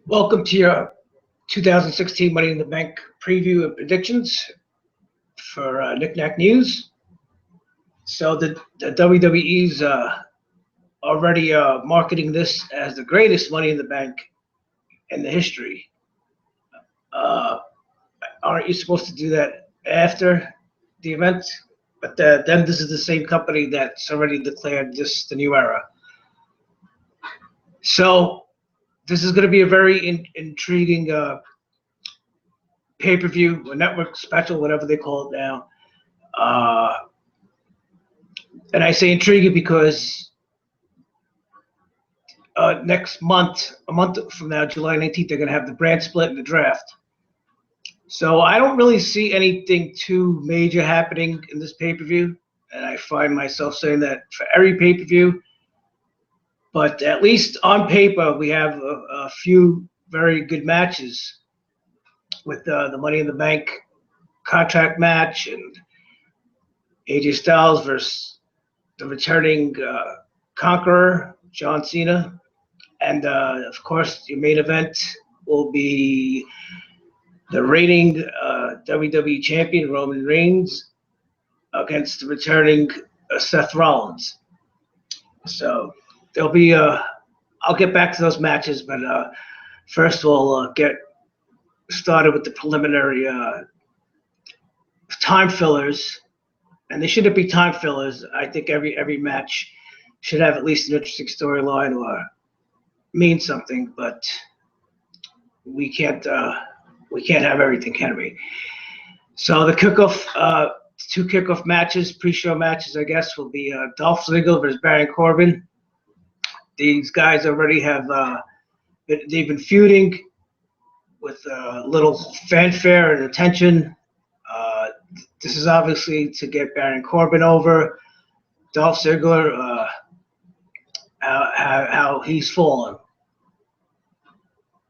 Welcome to your 2016 Money in the Bank preview and predictions for Knick Knack News. So the WWE's already marketing this as the greatest Money in the Bank in the history. Aren't you supposed to do that after the event? But then this is the same company that's already declared this the new era. So this is going to be a very intriguing pay-per-view or network special, whatever they call it now. And I say intriguing because next month, a month from now, July 19th, they're going to have the brand split and the draft. So I don't really see anything too major happening in this pay-per-view. And I find myself saying that for every pay-per-view. But at least on paper, we have a few very good matches with the Money in the Bank contract match and AJ Styles versus the returning conqueror, John Cena. And, of course, your main event will be the reigning WWE champion, Roman Reigns, against the returning Seth Rollins. So there'll be I'll get back to those matches, but first we'll get started with the preliminary time fillers. And they shouldn't be time fillers. I think every match should have at least an interesting storyline or mean something, but we can't have everything, can we? So the kickoff, two kickoff matches, pre-show matches, I guess, will be Dolph Ziggler versus Baron Corbin. These guys already have they've been feuding with little fanfare and attention. This is obviously to get Baron Corbin over. Dolph Ziggler, how he's fallen.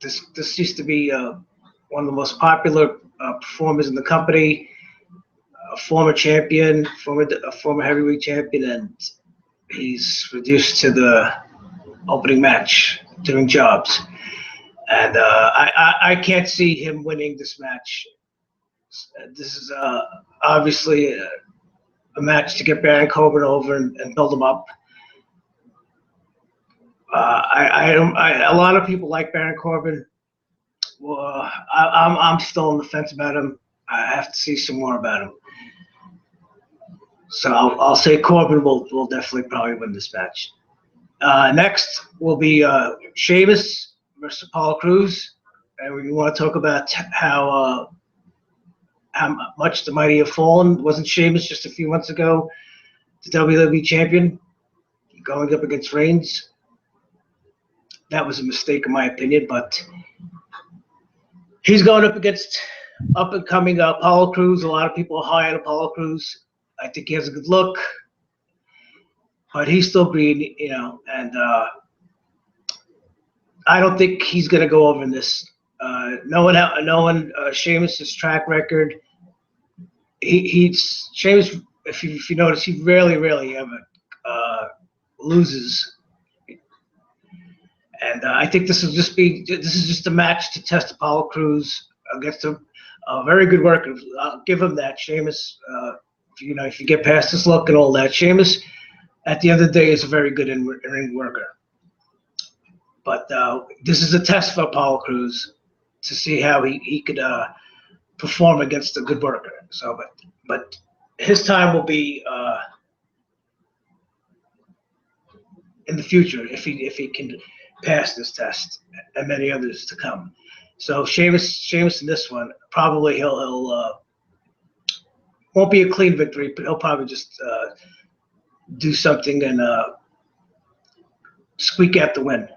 This used to be one of the most popular performers in the company, a former champion, a former heavyweight champion, and he's reduced to the opening match, doing jobs. And I can't see him winning this match. This is obviously a match to get Baron Corbin over and build him up. A lot of people like Baron Corbin. Well, I'm still on the fence about him. I have to see some more about him. So I'll say Corbin will definitely probably win this match. Next will be Sheamus versus Apollo Crews, and we want to talk about how much the mighty have fallen. Wasn't Sheamus just a few months ago the WWE champion, going up against Reigns? That was a mistake in my opinion, but he's going up against up-and-coming Apollo Crews. A lot of people are high on Apollo Crews. I think he has a good look, but he's still green, and I don't think he's going to go over in this. Knowing Sheamus's track record, Sheamus, if you notice, he rarely ever loses. And I think this is just a match to test Apollo Crews against a very good worker. I'll give him that. Sheamus, if you get past his look and all that, Sheamus, at the end of the day, is a very good in-ring worker. But this is a test for Apollo Crews to see how he could perform against a good worker. So, but his time will be in the future if he can pass this test, and many others to come. So Sheamus in this one, probably he'll won't be a clean victory, but he'll probably just do something and squeak out the win.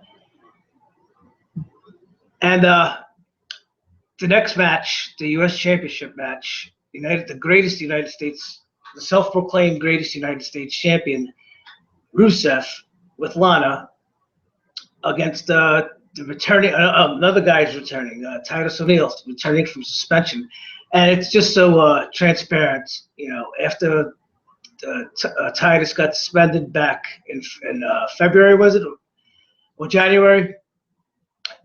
And the next match, the U.S. Championship match, the greatest United States, the self-proclaimed greatest United States champion, Rusev, with Lana, against the returning, another guy's returning, Titus O'Neil, returning from suspension. And it's just so transparent, after Titus got suspended back in February, was it? Or January?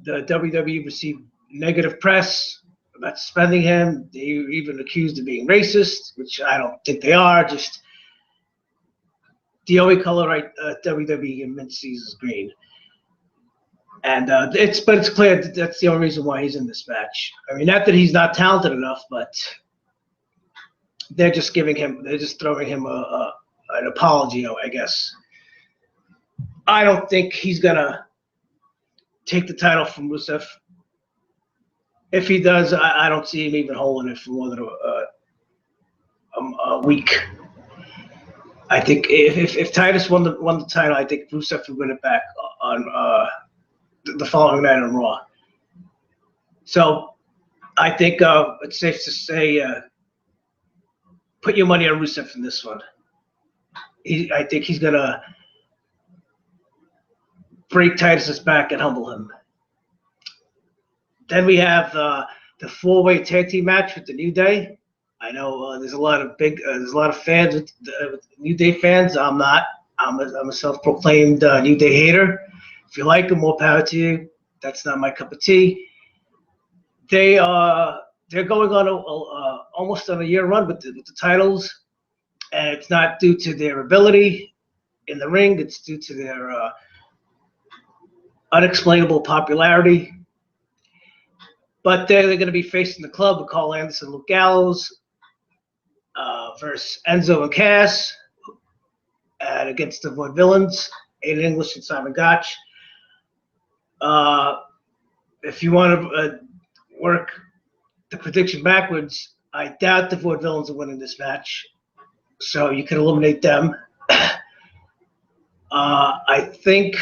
The WWE received negative press about suspending him. They were even accused of being racist, which I don't think they are. Just the only color WWE and Vince sees is green. And it's clear that that's the only reason why he's in this match. I mean, not that he's not talented enough, but they're just throwing him an apology, I guess. I don't think he's gonna take the title from Rusev. If he does, I don't see him even holding it for more than a week. I think if Titus won the title, I think Rusev would win it back on the following night on Raw. So I think it's safe to say put your money on Rusev in this one. I think he's gonna break Titus's back and humble him. Then we have the 4-way tag team match with the New Day. I know there's a lot of fans with New Day fans. I'm not. I'm a self-proclaimed New Day hater. If you like them, more power to you. That's not my cup of tea. They're going on almost on a year run with the titles, and it's not due to their ability in the ring. It's due to their unexplainable popularity. But they're going to be facing the club with Carl Anderson, Luke Gallows versus Enzo and Cass, and against the Vaudevillains, Aiden English and Simon Gotch. If you want to work the prediction backwards, I doubt the Vaudevillains are winning this match, so you can eliminate them. I think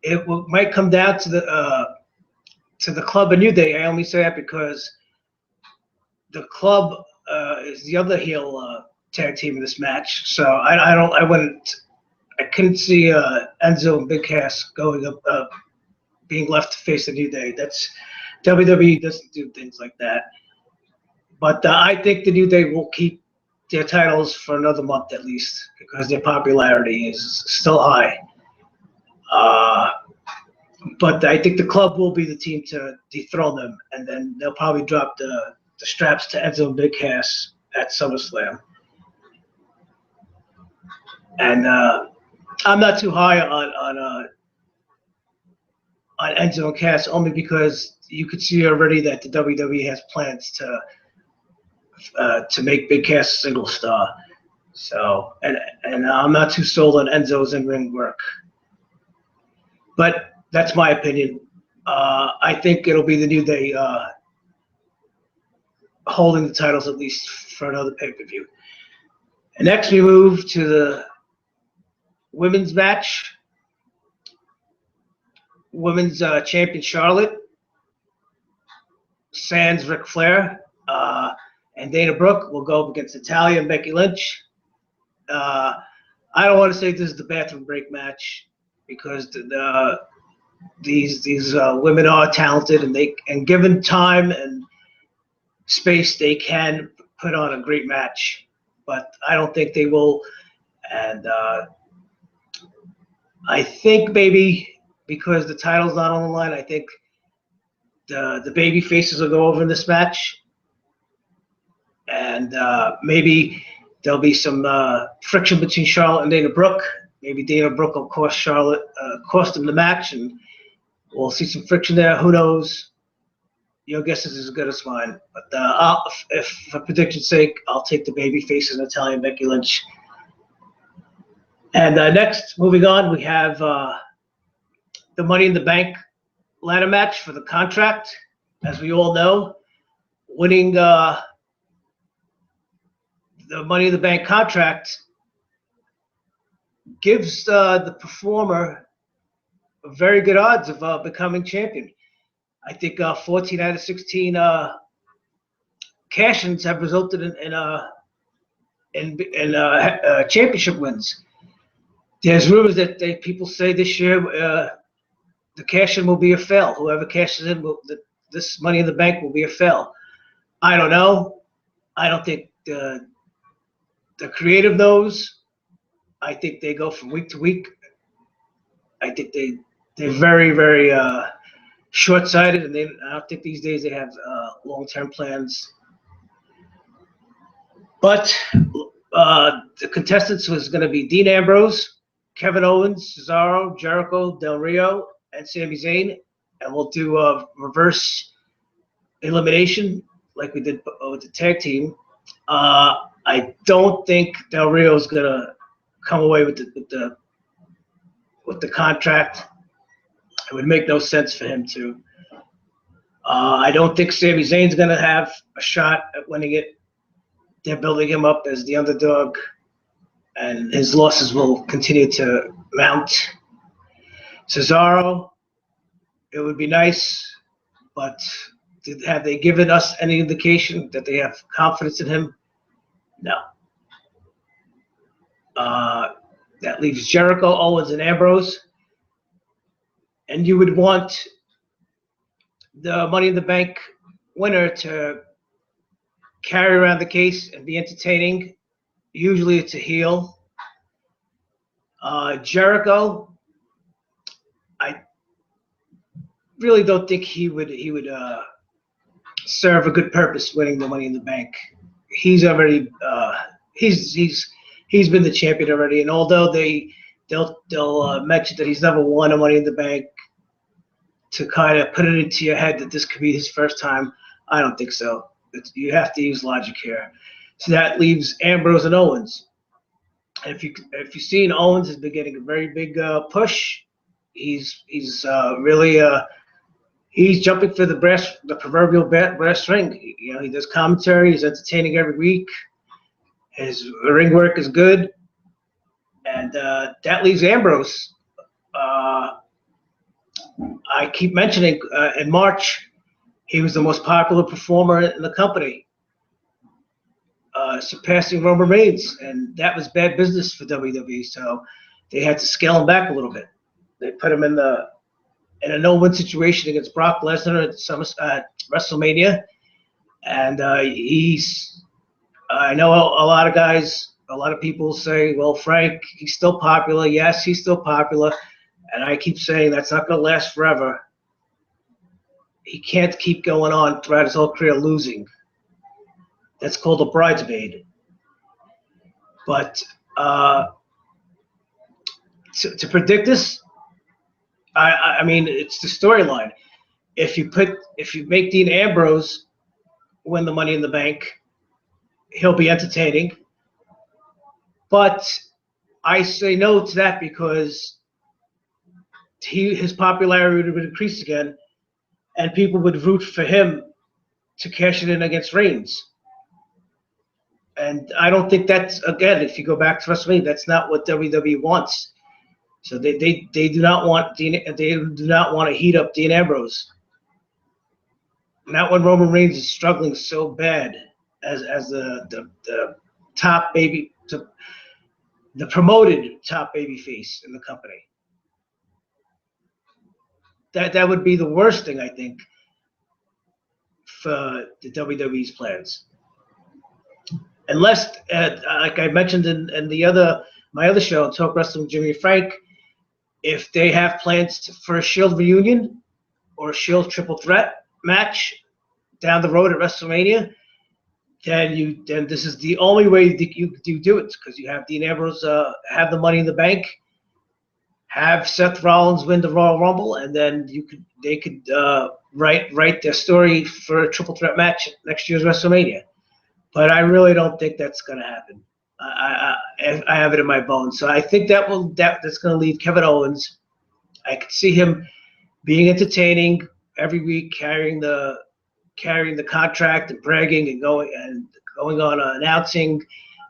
it might come down to the club and New Day. I only say that because the club is the other heel tag team in this match. So I couldn't see Enzo and Big Cass going up, being left to face the New Day. That's WWE doesn't do things like that. But I think the New Day will keep their titles for another month at least because their popularity is still high. But I think the club will be the team to dethrone them, and then they'll probably drop the straps to Enzo and Big Cass at SummerSlam. And I'm not too high on Enzo and Cass only because you could see already that the WWE has plans to make Big Cass a single star. So and I'm not too sold on Enzo's in-ring work, but that's my opinion. I think it'll be the New Day holding the titles at least for another pay-per-view. And next we move to the women's match. Women's champion Charlotte, sans Ric Flair, and Dana Brooke will go up against Natalya and Becky Lynch. I don't want to say this is the bathroom break match because these women are talented and given time and space, they can put on a great match. But I don't think they will. And I think maybe because the title's not on the line, I think the baby faces will go over in this match. And maybe there'll be some friction between Charlotte and Dana Brooke. Maybe Dana Brooke will cost them the match, and we'll see some friction there. Who knows? Your guess is as good as mine. But if for prediction's sake, I'll take the baby faces, Natalya and Becky Lynch. And next, moving on, we have the Money in the Bank ladder match for the contract. As we all know, winning the Money in the Bank contract gives the performer very good odds of becoming champion. I think 14 out of 16 cash-ins have resulted in championship wins. There's rumors that people say this year the cash-in will be a fail. Whoever cashes in, this Money in the Bank will be a fail. I don't know. I don't think the creative knows. I think they go from week to week. I think they're very, very short-sighted, and I don't think these days they have long-term plans. But the contestants was going to be Dean Ambrose, Kevin Owens, Cesaro, Jericho, Del Rio, and Sami Zayn, and we'll do a reverse elimination like we did with the tag team. I don't think Del Rio is going to come away with the contract. It would make no sense for him to. I don't think Sami Zayn's going to have a shot at winning it. They're building him up as the underdog, and his losses will continue to mount. Cesaro, it would be nice, but have they given us any indication that they have confidence in him? No. That leaves Jericho, Owens, and Ambrose. And you would want the Money in the Bank winner to carry around the case and be entertaining. Usually it's a heel. Jericho, I really don't think he would serve a good purpose winning the Money in the Bank. He's already he's been the champion already, and although they'll mention that he's never won a Money in the Bank, to kind of put it into your head that this could be his first time, I don't think so. You have to use logic here. So that leaves Ambrose and Owens. And if you've seen, Owens has been getting a very big push. He's really he's jumping for the proverbial brass ring. You know, he does commentary. He's entertaining every week. His ring work is good, and that leaves Ambrose. I keep mentioning in March, he was the most popular performer in the company, surpassing Roman Reigns, and that was bad business for WWE. So they had to scale him back a little bit. They put him in a no-win situation against Brock Lesnar at WrestleMania, and I know a lot of people say, well, Frank, he's still popular. Yes, he's still popular. And I keep saying that's not going to last forever. He can't keep going on throughout his whole career losing. That's called a bridesmaid. But to predict this, I mean, it's the storyline. If you make Dean Ambrose win the Money in the Bank, he'll be entertaining. But I say no to that because his popularity would increase again, and people would root for him to cash it in against Reigns. And I don't think that's, again, if you go back to WrestleMania, that's not what WWE wants. So they do not want to heat up Dean Ambrose. Not when Roman Reigns is struggling so bad as the top baby, the promoted top baby face in the company. That would be the worst thing, I think, for the WWE's plans. Unless, like I mentioned in my other show, Talk Wrestling with Jimmy and Frank, if they have plans for a Shield reunion or a Shield triple threat match down the road at WrestleMania, then this is the only way that you do it, because you have Dean Ambrose have the Money in the Bank, have Seth Rollins win the Royal Rumble, and then they could write their story for a triple threat match at next year's WrestleMania. But I really don't think that's going to happen. I have it in my bones. So I think that's going to leave Kevin Owens. I could see him being entertaining every week, carrying the contract and bragging and going on announcing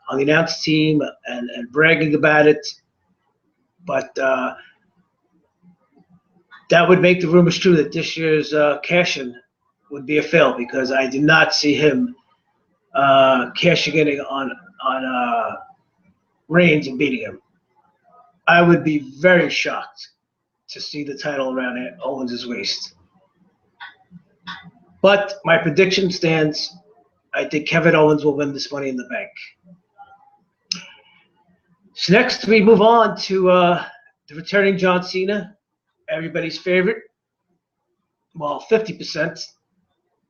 on the announce team and bragging about it. But that would make the rumors true that this year's cash-in would be a fail, because I do not see him cashing in on Reigns and beating him. I would be very shocked to see the title around Owens' waist. But my prediction stands. I think Kevin Owens will win this Money in the Bank. So next we move on to the returning John Cena, everybody's favorite. well, 50%,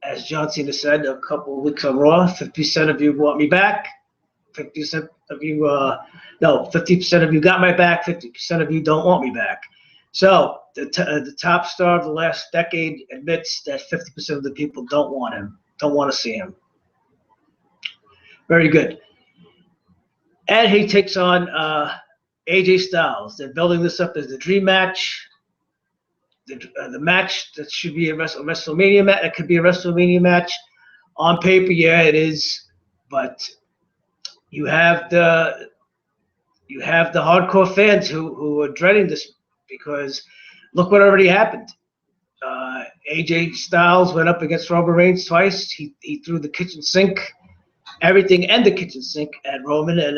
as John Cena said a couple of weeks on Raw. 50% of you want me back. 50% of you, no, 50% of you got my back. 50% of you don't want me back. So the top star of the last decade admits that 50% of the people don't want him, don't want to see him. Very good. And he takes on AJ Styles. They're building this up as the dream match. The match that should be a WrestleMania match. It could be a WrestleMania match on paper. Yeah, it is. But you have the hardcore fans who are dreading this because look what already happened. AJ Styles went up against Roman Reigns twice. He threw the kitchen sink, everything and the kitchen sink at Roman, and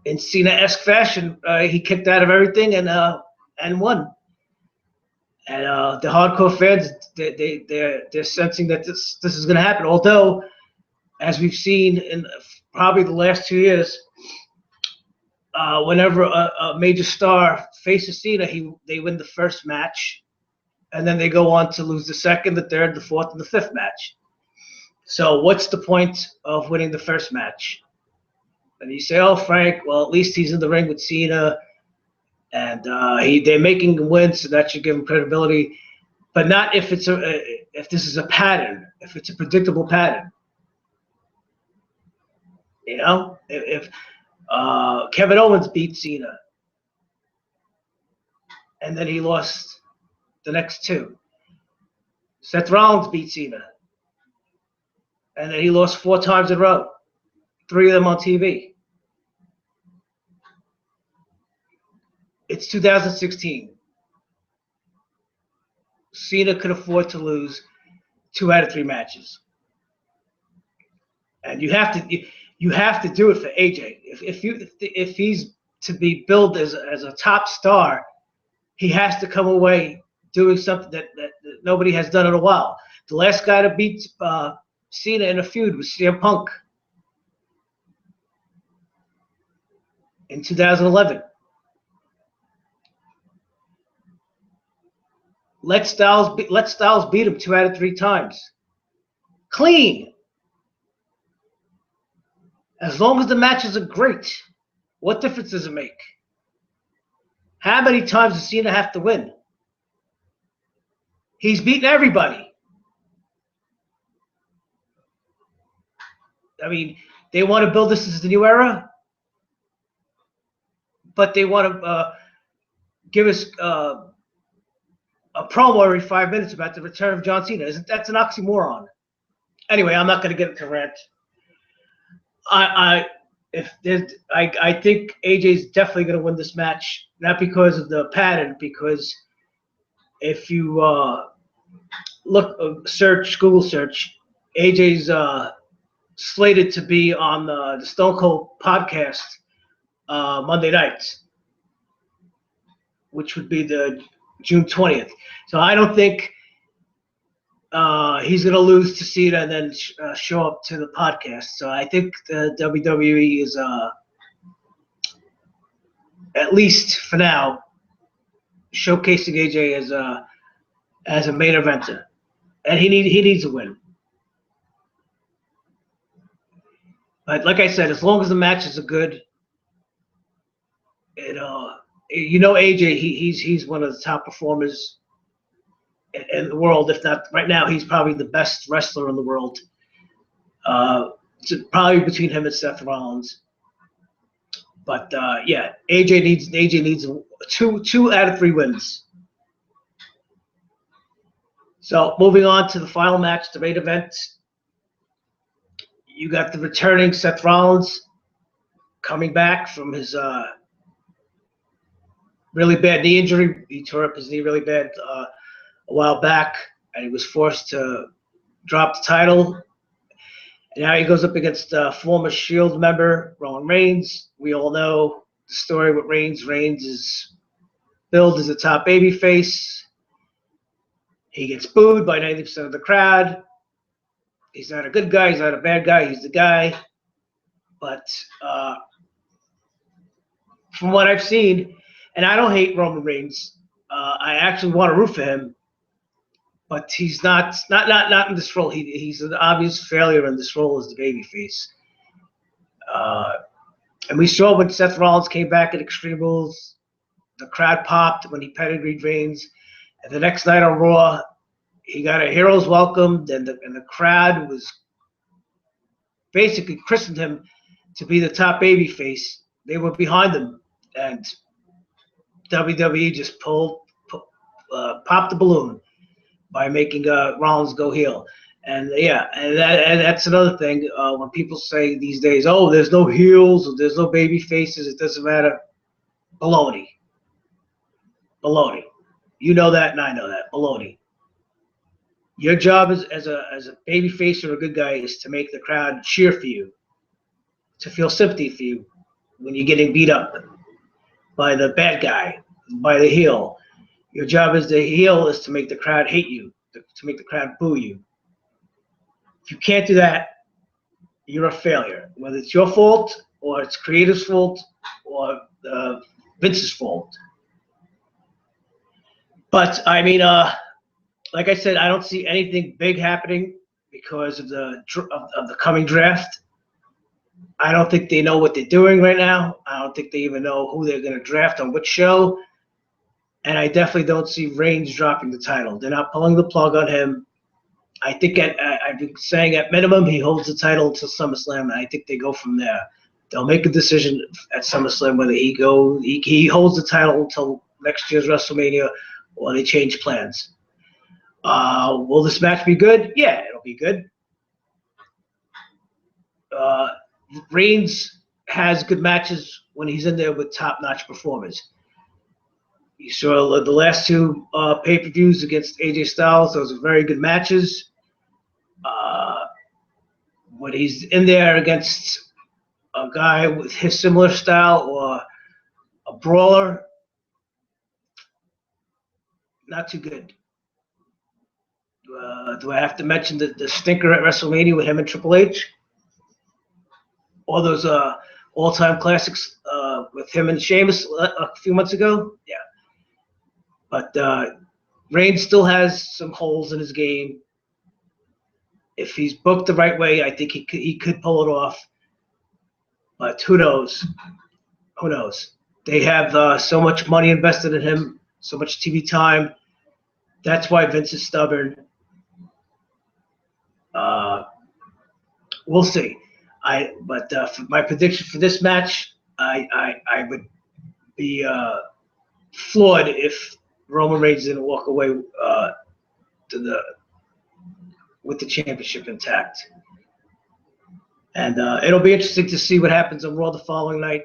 in Cena-esque fashion, he kicked out of everything and won. And the hardcore fans, they're sensing that this is going to happen. Although, as we've seen in probably the last 2 years, whenever a major star faces Cena, they win the first match, and then they go on to lose the second, the third, the fourth, and the fifth match. So what's the point of winning the first match? And you say, oh, Frank, well, at least he's in the ring with Cena, and they're making him win, so that should give him credibility. But not if if this is a pattern, if it's a predictable pattern. You know, if Kevin Owens beat Cena, and then he lost the next two. Seth Rollins beat Cena, and then he lost 4 times in a row, 3 of them on TV. It's 2016. Cena could afford to lose 2 out of 3 matches, and you have to do it for AJ. If he's to be billed as a top star, he has to come away doing something that nobody has done in a while. The last guy to beat Cena in a feud was CM Punk in 2011. Let Styles beat him 2 out of 3 times. Clean. As long as the matches are great, what difference does it make? How many times does Cena have to win? He's beaten everybody. I mean, they want to build this as the new era, but they want to give us a promo every 5 minutes about the return of John Cena. That's an oxymoron. Anyway, I'm not going to get into rant. I think AJ's definitely going to win this match, not because of the pattern, because if you Google search, AJ's slated to be on the Stone Cold podcast Monday nights, which would be the June 20th. So I don't think he's going to lose to Cena and then show up to the podcast. So I think the WWE is, at least for now, showcasing AJ as a main eventer, and he needs a win. But like I said, as long as the matches are good, AJ, he's one of the top performers in the world. If not right now, he's probably the best wrestler in the world. Probably between him and Seth Rollins. But yeah, AJ needs 2 out of 3 wins. So moving on to the final match, the main event. You got the returning Seth Rollins coming back from his really bad knee injury. He tore up his knee really bad a while back, and he was forced to drop the title. And now he goes up against former Shield member Roman Reigns. We all know the story with Reigns. Reigns is billed as a top babyface. He gets booed by 90% of the crowd. He's not a good guy. He's not a bad guy. He's the guy. But from what I've seen, and I don't hate Roman Reigns. I actually want to root for him. but he's not in this role. He's an obvious failure in this role as the babyface. And we saw when Seth Rollins came back at Extreme Rules, the crowd popped when he pedigreed Reigns. And the next night on Raw, he got a hero's welcome, and the crowd was basically christened him to be the top babyface. They were behind him, and WWE just popped the balloon by making Rollins go heel. And yeah, and that's another thing. When people say these days, "Oh, there's no heels, or there's no baby faces, it doesn't matter," baloney. Baloney. You know that, and I know that. Baloney. Your job as a baby face or a good guy is to make the crowd cheer for you, to feel sympathy for you when you're getting beat up by the bad guy, by the heel. Your job as the heel is to make the crowd hate you, to make the crowd boo you. If you can't do that, you're a failure. Whether it's your fault or it's creator's fault or Vince's fault. But I mean, like I said, I don't see anything big happening because of the coming draft. I don't think they know what they're doing right now. I don't think they even know who they're going to draft on which show. And I definitely don't see Reigns dropping the title. They're not pulling the plug on him. I think I've been saying at minimum he holds the title until SummerSlam, and I think they go from there. They'll make a decision at SummerSlam whether he holds the title until next year's WrestleMania or they change plans. Will this match be good? Yeah, it'll be good. Reigns has good matches when he's in there with top-notch performers. You saw the last two pay-per-views against AJ Styles. Those are very good matches. When he's in there against a guy with his similar style or a brawler, not too good. Do I have to mention the stinker at WrestleMania with him and Triple H? All those all-time classics with him and Sheamus a few months ago? Yeah. But Reigns still has some holes in his game. If he's booked the right way, I think he could pull it off. But who knows? Who knows? They have so much money invested in him, so much TV time. That's why Vince is stubborn. We'll see. But for my prediction for this match, I would be floored if Roman Reigns didn't walk away with the championship intact. And it'll be interesting to see what happens on Raw the following night.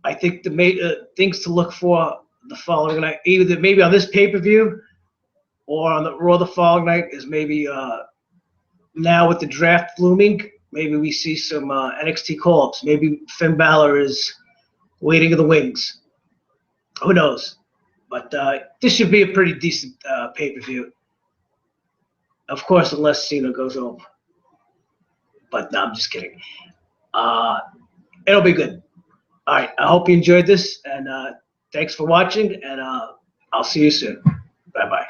I think the things to look for the following night, either maybe on this pay-per-view or on the Raw the following night, is maybe now with the draft looming, maybe we see some NXT call-ups. Maybe Finn Balor is waiting in the wings. Who knows? But this should be a pretty decent pay-per-view. Of course, unless Cena goes over. But no, I'm just kidding. It'll be good. All right, I hope you enjoyed this, and thanks for watching, and I'll see you soon. Bye-bye.